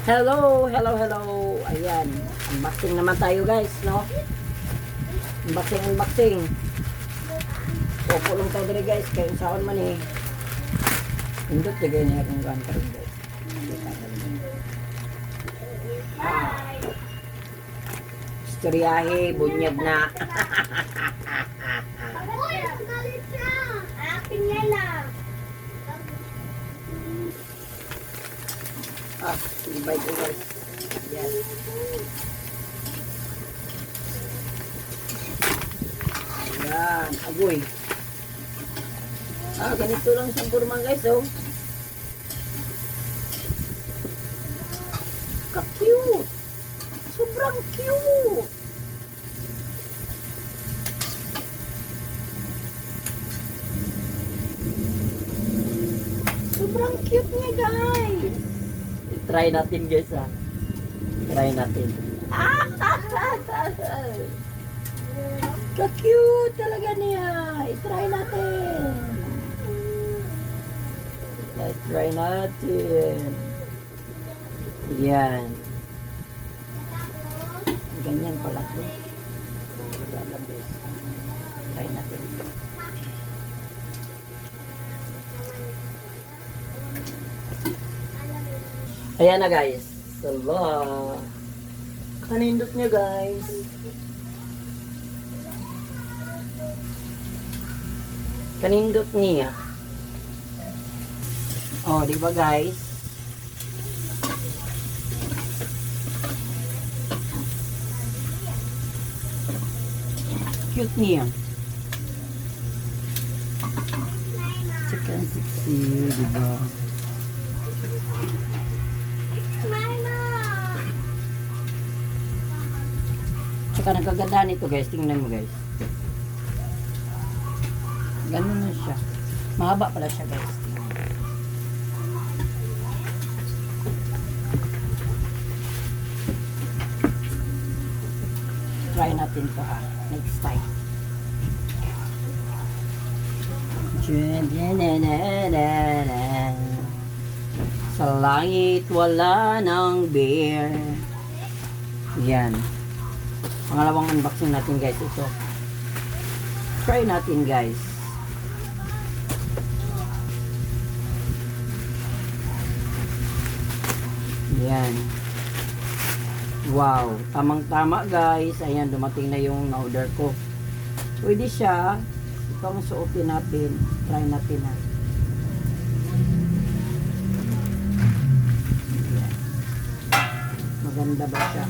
Hello, hello, hello. Ayan. Unboxing naman tayo guys, no? Unboxing. Pupulong tayo dito guys. Kaya saan man eh. Indot lagay niya kung gaan ka rin guys. Istoryahe, bunyag na. Ibay ko guys. Yan. Ayan, agoy. Ganito lang sa purman guys, oh. Ka-cute. Sobrang cute. Sobrang cute niya guys. Try natin guys ha. Try natin. Ka-cute talaga niya. I-try natin. Let's try natin. Yan. Ganyan pala ito. Try natin. Ayan na guys. Sala. Kanindot niya guys. Kanindot niya. Oh, di ba guys? Cute niya. Chicken sexy, di ba? Tsaka nagkagandahan ito guys. Tingnan mo guys. Ganun na siya. Mahaba pala siya guys. Try natin to ha. Next time. Sa langit wala ng bear. Yan. Pangalawang unboxing natin guys ito. Try natin guys. Yan. Wow, tamang-tama guys. Ayan, dumating na yung na-order ko. Pwede siya. Ito ang suotin natin. Try natin ha. Ayan. Maganda ba siya?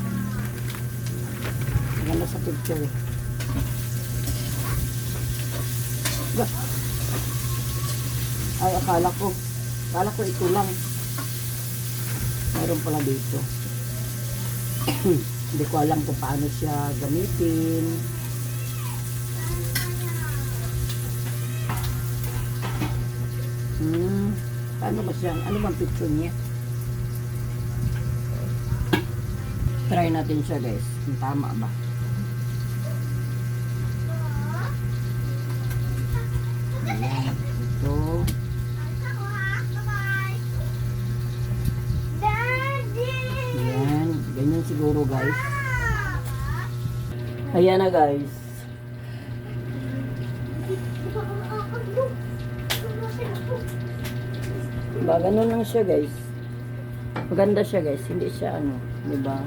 Maganda sa picture eh. Ay, akala ko ito lang. Mayroon pala dito. Hindi ko alam kung paano siya gamitin. Paano ba siya? Ano bang picture niya? Try natin siya guys. Kung tama ba? Ayan. Ito. Ayan. Ganyan siguro guys. Ayan na guys. Diba? Ganun lang siya guys. Maganda siya guys. Hindi siya ano. Diba?